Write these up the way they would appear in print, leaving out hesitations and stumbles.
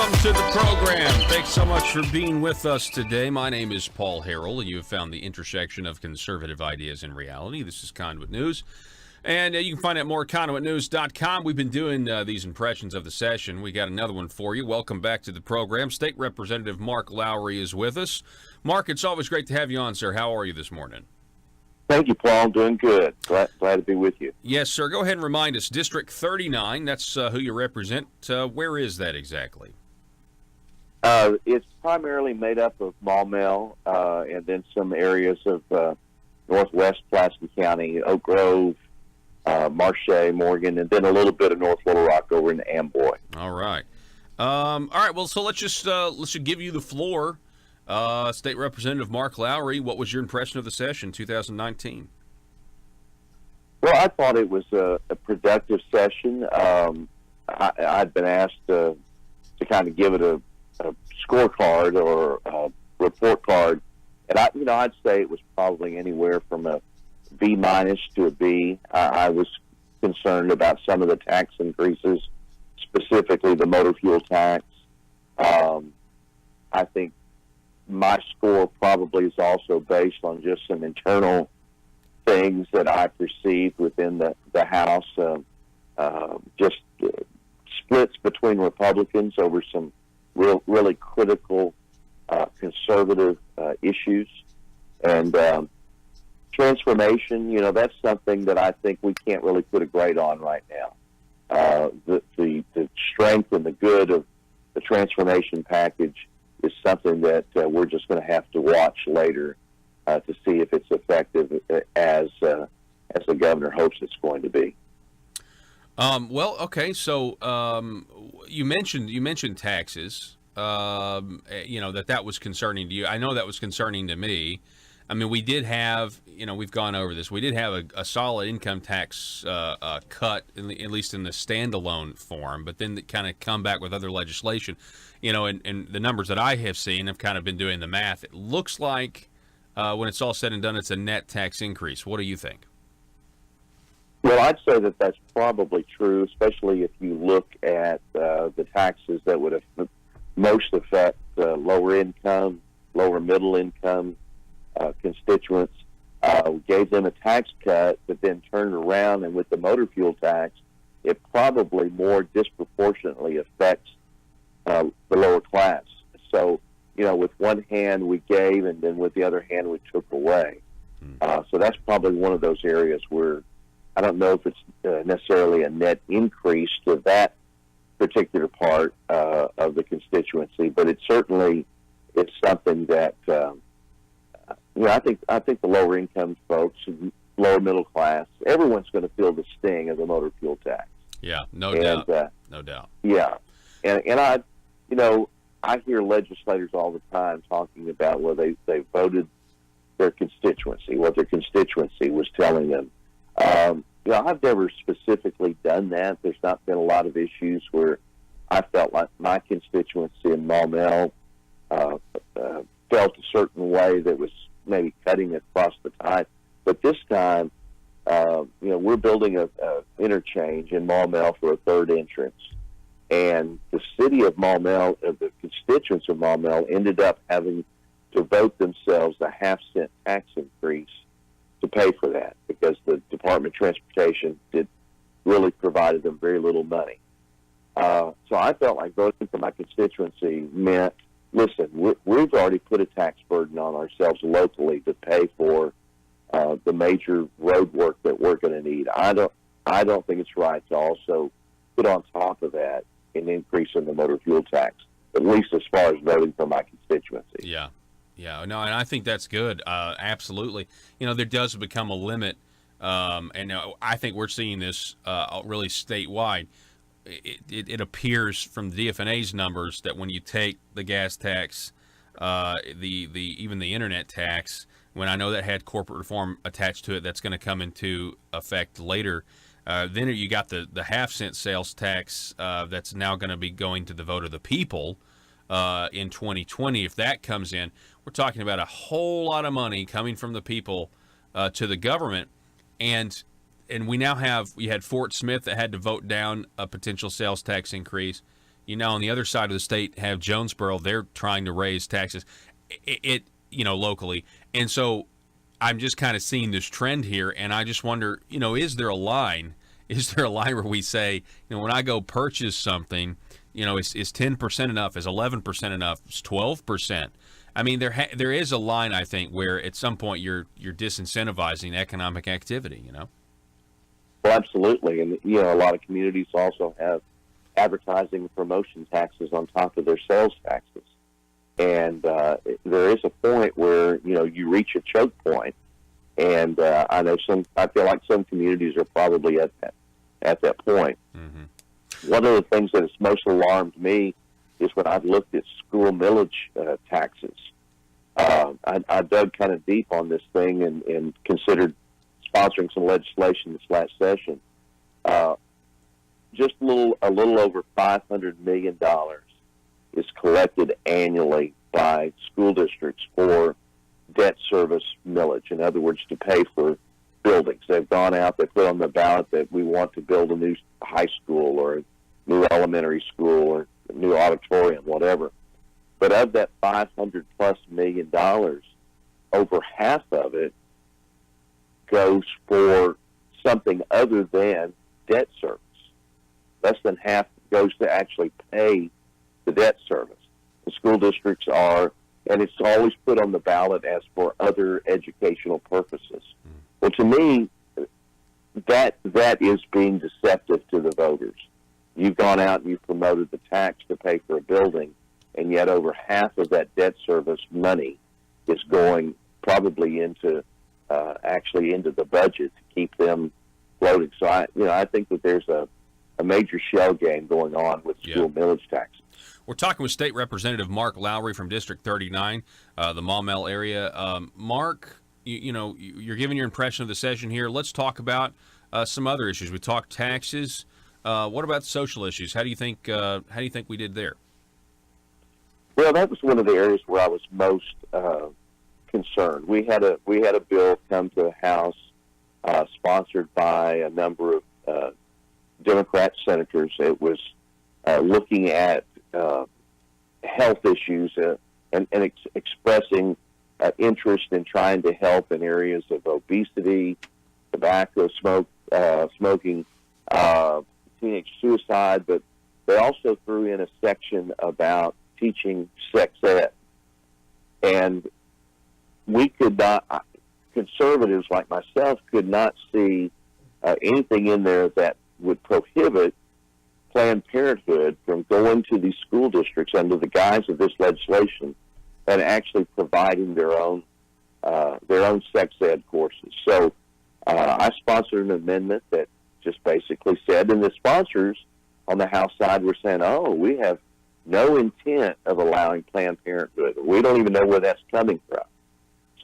Welcome to the program. Thanks so much for being with us today. My name is Paul Harrell, and you have found the intersection of conservative ideas and reality. This is Conduit News, and you can find out more at conduitnews.com. We've been doing these impressions of the session. We got another one for you. Welcome back to the program. State Representative Mark Lowery is with us. Mark, it's always great to have you on, sir. How are you this morning? Thank you, Paul. Doing good. Glad to be with you. Yes, sir. Go ahead and remind us. District 39, that's who you represent. Where is that exactly? It's primarily made up of Maumelle and then some areas of northwest Pulaski County, Oak Grove, Marche, Morgan, and then a little bit of North Little Rock over in Amboy. All right. Well, so let's just give you the floor. State Representative Mark Lowery, what was your impression of the session 2019? Well, I thought it was a productive session. I'd been asked to kind of give it a scorecard or a report card, and I'd say it was probably anywhere from a B- to a B. I was concerned about some of the tax increases, specifically the motor fuel tax. I think my score probably is also based on just some internal things that I perceived within the House, just splits between Republicans over some really critical conservative issues. And transformation, that's something that I think we can't really put a grade on right now. The strength and the good of the transformation package is something that we're just going to have to watch later to see if it's effective as the governor hopes it's going to be. Well, okay. So you mentioned taxes. That was concerning to you. I know that was concerning to me. I mean, we did have, we've gone over this. We did have a solid income tax cut, at least in the standalone form, but then kind of come back with other legislation. And the numbers that I have seen, I've kind of been doing the math. It looks like when it's all said and done, it's a net tax increase. What do you think? Well, I'd say that that's probably true, especially if you look at the taxes that would have most affect lower income, lower middle income constituents. We gave them a tax cut, but then turned around, and with the motor fuel tax, it probably more disproportionately affects the lower class. So, with one hand we gave, and then with the other hand we took away. So that's probably one of those areas where I don't know if it's necessarily a net increase to that particular part of the constituency, but it's something that I think the lower income folks, lower middle class, everyone's going to feel the sting of the motor fuel tax. Yeah, no doubt. No doubt. Yeah, and I hear legislators all the time talking about they voted their constituency, what their constituency was telling them. I've never specifically done that. There's not been a lot of issues where I felt like my constituency in Maumelle felt a certain way that was maybe cutting across the tie. But this time, we're building a interchange in Maumelle for a third entrance. And the city of Maumelle, the constituents of Maumelle, ended up having to vote themselves a half-cent tax increase to pay for that, because the Department of Transportation really provided them very little money. So I felt like voting for my constituency meant, listen, we've already put a tax burden on ourselves locally to pay for the major road work that we're going to need. I don't think it's right to also put on top of that an increase in the motor fuel tax, at least as far as voting for my constituency. Yeah. Yeah, no, and I think that's good. Absolutely. There does become a limit, and I think we're seeing this really statewide. It appears from the DFNA's numbers that when you take the gas tax, even the internet tax, when I know that had corporate reform attached to it, that's going to come into effect later. Then you got the half-cent sales tax that's now going to be going to the vote of the people in 2020. If that comes in, we're talking about a whole lot of money coming from the people to the government. And we now we had Fort Smith that had to vote down a potential sales tax increase. You know, on the other side of the state, have Jonesboro. They're trying to raise taxes, locally, and so I'm just kind of seeing this trend here, and I just wonder, is there a line? Is there a line where we say, when I go purchase something, is 10% enough? Is 11% enough? Is 12%? I mean, there is a line, I think, where at some point you're disincentivizing economic activity. Well, absolutely, and a lot of communities also have advertising and promotion taxes on top of their sales taxes, and there is a point where you reach a choke point, and I feel like some communities are probably at that point. Mm-hmm. One of the things that has most alarmed me is when I've looked at school millage taxes. I dug kind of deep on this thing and considered sponsoring some legislation this last session. Just a little over $500 million is collected annually by school districts for debt service millage. In other words, to pay for buildings. They've gone out, they put on the ballot that we want to build a new high school or a new elementary school or a new auditorium, whatever. But of that $500+ million, over half of it goes for something other than debt service. Less than half goes to actually pay the debt service. The school districts are, and it's always put on the ballot as for other educational purposes. Well, to me, that is being deceptive to the voters. You've gone out and you've promoted the tax to pay for a building, and yet over half of that debt service money is going probably into the budget to keep them floating. So I think that there's a major shell game going on with school millage taxes. We're talking with State Representative Mark Lowery from District 39, the Maumelle area. Mark, you're giving your impression of the session here. Let's talk about some other issues. We talked taxes. What about social issues? How do you think we did there? Well, that was one of the areas where I was most concerned. We had a bill come to the House sponsored by a number of Democrat senators. It was looking at health issues and expressing interest in trying to help in areas of obesity, tobacco, smoking, teenage suicide, but they also threw in a section about teaching sex ed. And we could not, conservatives like myself, could not see anything in there that would prohibit Planned Parenthood from going to these school districts under the guise of this legislation and actually providing their own sex ed courses. So I sponsored an amendment that just basically said, and the sponsors on the House side were saying, we have no intent of allowing Planned Parenthood. We don't even know where that's coming from.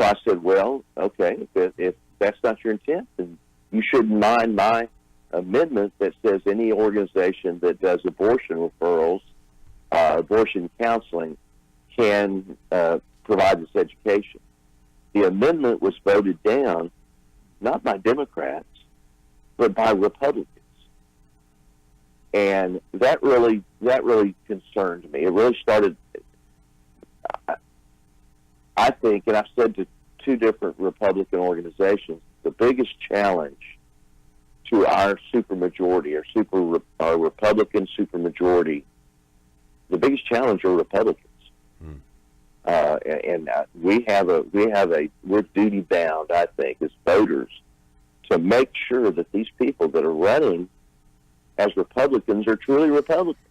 So I said, well, okay, if that's not your intent, then you shouldn't mind my amendment that says any organization that does abortion referrals, abortion counseling, can provide this education. The amendment was voted down not by Democrats, but by Republicans. And that really concerned me. It really started, I think, and I've said to two different Republican organizations, the biggest challenge to our supermajority, our Republican supermajority, the biggest challenge are Republicans. We're duty bound, I think, as voters, to make sure that these people that are running as Republicans are truly Republicans.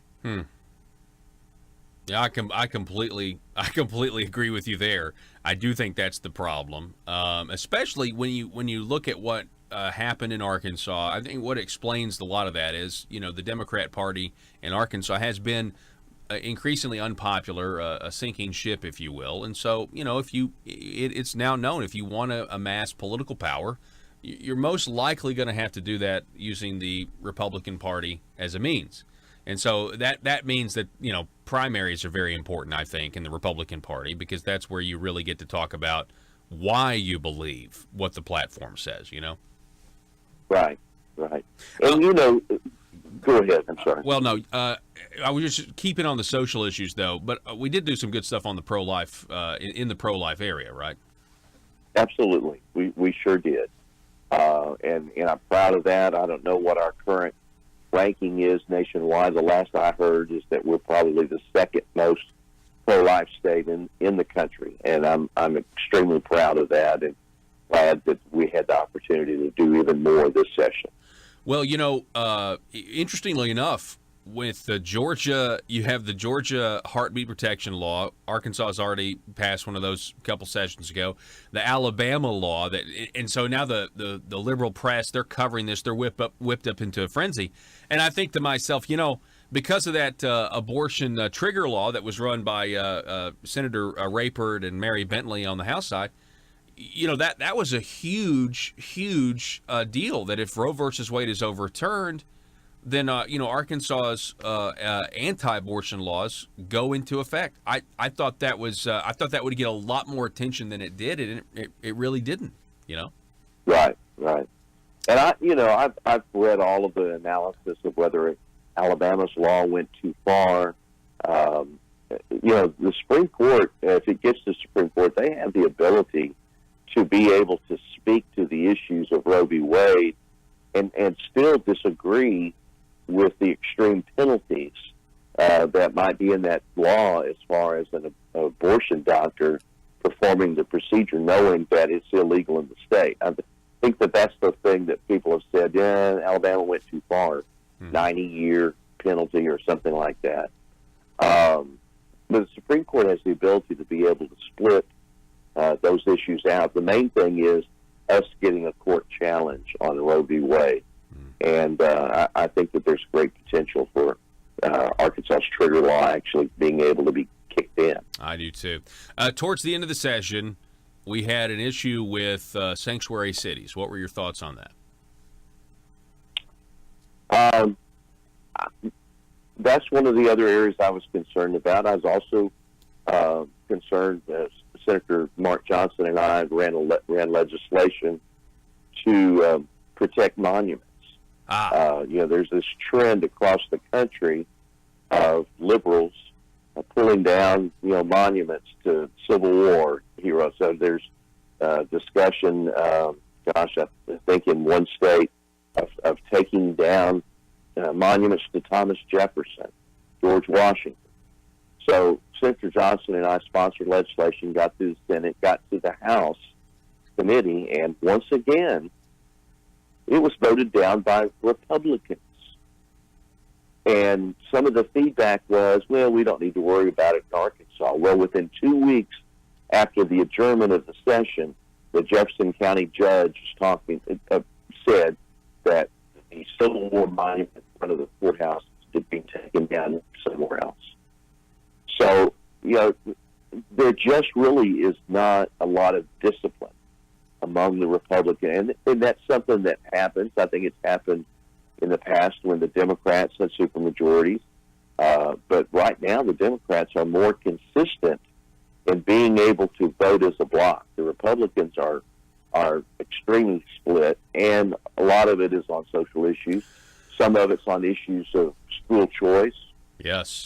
Yeah, I completely agree with you there. I do think that's the problem, especially when you look at what happened in Arkansas. I think what explains a lot of that is, the Democrat Party in Arkansas has been increasingly unpopular, a sinking ship, if you will. And so, it's now known, if you want to amass political power, you're most likely going to have to do that using the Republican Party as a means. And so that means that, primaries are very important, I think, in the Republican Party, because that's where you really get to talk about why you believe what the platform says, Right. And, Go ahead. I'm sorry. Well, no, I was just keeping on the social issues though, but we did do some good stuff on the pro-life in the pro-life area, right? Absolutely, we sure did, and I'm proud of that. I don't know what our current ranking is nationwide. The last I heard is that we're probably the second most pro-life state in the country, and I'm extremely proud of that, and glad that we had the opportunity to do even more this session. Well, interestingly enough, with Georgia, you have the Georgia heartbeat protection law. Arkansas has already passed one of those a couple sessions ago. The Alabama law and so now the liberal press, they're covering this. They're whipped up into a frenzy. And I think to myself, because of that abortion trigger law that was run by Senator Rayford and Mary Bentley on the House side, that was a huge deal. That if Roe versus Wade is overturned, then Arkansas's anti-abortion laws go into effect. I thought that would get a lot more attention than it did, and it really didn't. Right. And I've read all of the analysis of whether Alabama's law went too far. The Supreme Court, if it gets to the Supreme Court, they have the ability to be able to speak to the issues of Roe v. Wade and still disagree with the extreme penalties that might be in that law as far as an abortion doctor performing the procedure knowing that it's illegal in the state. I think that that's the thing that people have said, Alabama went too far, 90-year penalty or something like that. But the Supreme Court has the ability to be able to split those issues out. The main thing is us getting a court challenge on Roe v. Wade. And I think that there's great potential for Arkansas's trigger law actually being able to be kicked in. I do too. Towards the end of the session, we had an issue with sanctuary cities. What were your thoughts on that? That's one of the other areas I was concerned about. I was also concerned that Senator Mark Johnson and I ran legislation to protect monuments. There's this trend across the country of liberals pulling down, monuments to Civil War heroes. So there's discussion, I think in one state of taking down monuments to Thomas Jefferson, George Washington. So Senator Johnson and I sponsored legislation, got through the Senate, got to the House committee, and once again, it was voted down by Republicans. And some of the feedback was, we don't need to worry about it in Arkansas. Well, within 2 weeks after the adjournment of the session, the Jefferson County judge said that the Civil War monument in front of the courthouse is being taken down somewhere else. So, there just really is not a lot of discipline among the Republicans, and that's something that happens. I think it's happened in the past when the Democrats had supermajorities, but right now the Democrats are more consistent in being able to vote as a bloc. The Republicans are extremely split, and a lot of it is on social issues. Some of it's on issues of school choice. Yes.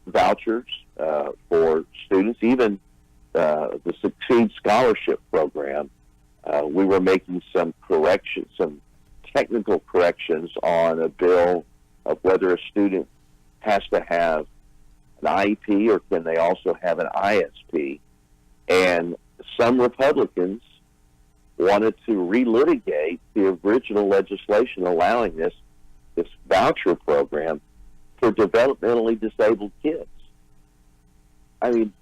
Vouchers for students, even the Succeed Scholarship Program. We were making some technical corrections on a bill of whether a student has to have an IEP or can they also have an ISP. And some Republicans wanted to relitigate the original legislation allowing this voucher program for developmentally disabled kids. I mean,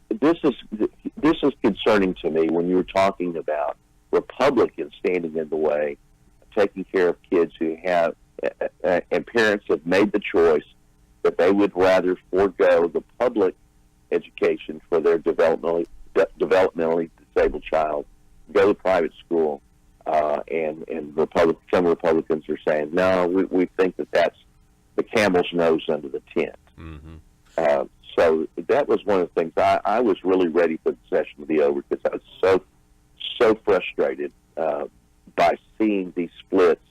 this is concerning to me when you're talking about Republicans standing in the way of taking care of kids who have and parents have made the choice that they would rather forego the public education for their developmentally disabled child, go to private school, and some Republicans are saying, no, we think that the camel's nose under the tent. Mm-hmm. So that was one of the things I was really ready for the session to be over because I was so frustrated by seeing these splits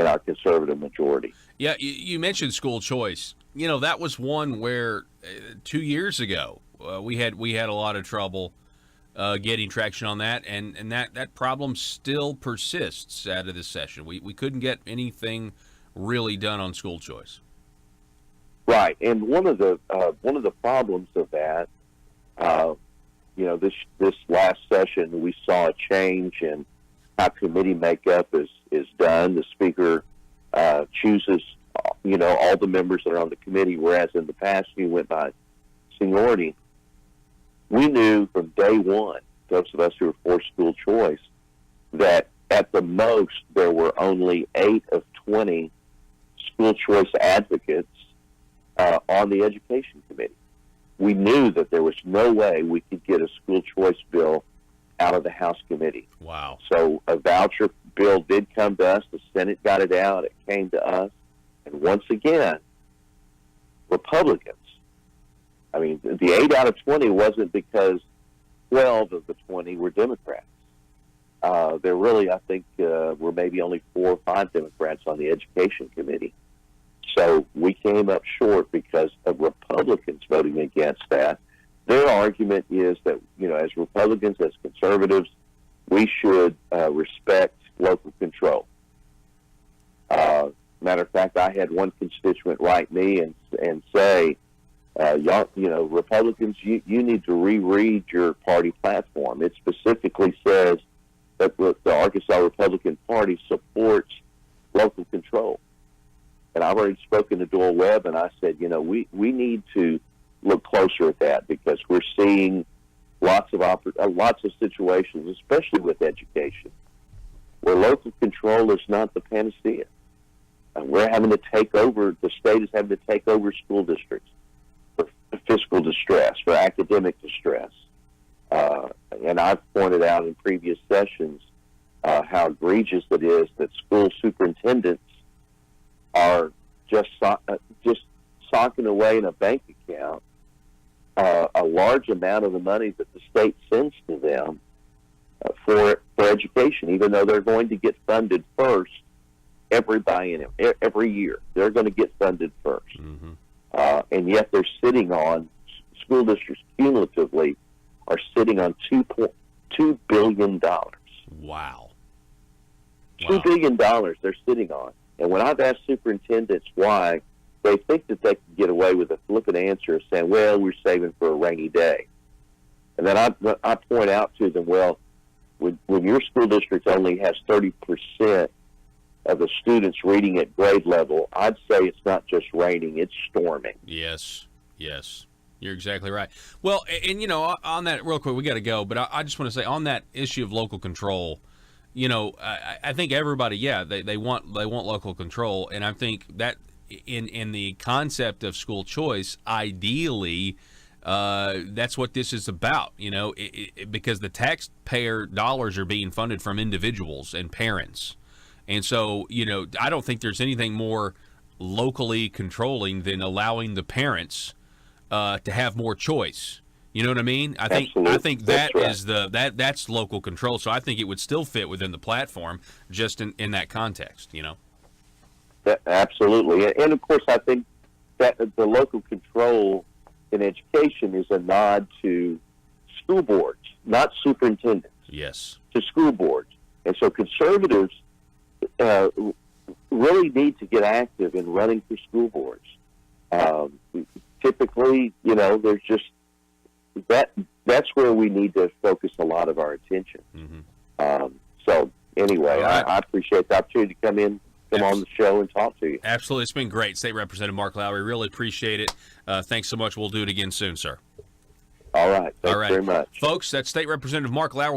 in our conservative majority. Yeah, you mentioned school choice. That was one where 2 years ago we had a lot of trouble getting traction on that, and that problem still persists out of this session. We couldn't get anything really done on school choice. Right, and one of the problems of that, this last session we saw a change in how committee makeup is done. The speaker chooses, all the members that are on the committee, whereas in the past you went by seniority. We knew from day one, those of us who were for school choice, that at the most there were only 8 of 20 school choice advocates on the education committee. We knew that there was no way we could get a school choice bill out of the House committee. Wow. So a voucher bill did come to us. The Senate got it out. It came to us. And once again, Republicans, the 8 out of 20 wasn't because 12 of the 20 were Democrats. There really, I think, were maybe only 4 or 5 Democrats on the education committee. So we came up short because of Republicans voting against that. Their argument is that, as Republicans, as conservatives, we should respect local control. Matter of fact, I had one constituent write me and say, Republicans, you need to reread your party platform. It specifically says that the Arkansas Republican Party supports local control. And I've already spoken to Doyle Webb, and I said, we need to look closer at that because we're seeing lots of situations, especially with education, where local control is not the panacea. And we're having to take over, the state is having to take over school districts for fiscal distress, for academic distress. And I've pointed out in previous sessions how egregious it is that school superintendents are just socking away in a bank account a large amount of the money that the state sends to them for education, even though they're going to get funded first every year. They're going to get funded first. Mm-hmm. And yet they're sitting on, school districts cumulatively are sitting on $2 billion. Wow. $2 billion they're sitting on. And when I've asked superintendents why, they think that they can get away with a flippant answer saying, well, we're saving for a rainy day. And then I point out to them, well, when your school district only has 30% of the students reading at grade level, I'd say it's not just raining, it's storming. Yes. You're exactly right. Well, and, on that, real quick, we got to go, but I just want to say, on that issue of local control, I think everybody, they want local control, and I think that in the concept of school choice, ideally, that's what this is about, because the taxpayer dollars are being funded from individuals and parents, and so I don't think there's anything more locally controlling than allowing the parents to have more choice. You know what I mean? I think that right. is that's local control. So I think it would still fit within the platform, just in that context. Absolutely, and of course I think that the local control in education is a nod to school boards, not superintendents. Yes, to school boards, and so conservatives really need to get active in running for school boards. Typically, there's just that's where we need to focus a lot of our attention. Mm-hmm. So anyway, right. I appreciate the opportunity to come on the show and talk to you. Absolutely. It's been great. State Representative Mark Lowery, really appreciate it. Thanks so much. We'll do it again soon, sir. All right. Thanks very much. Folks, that's State Representative Mark Lowery.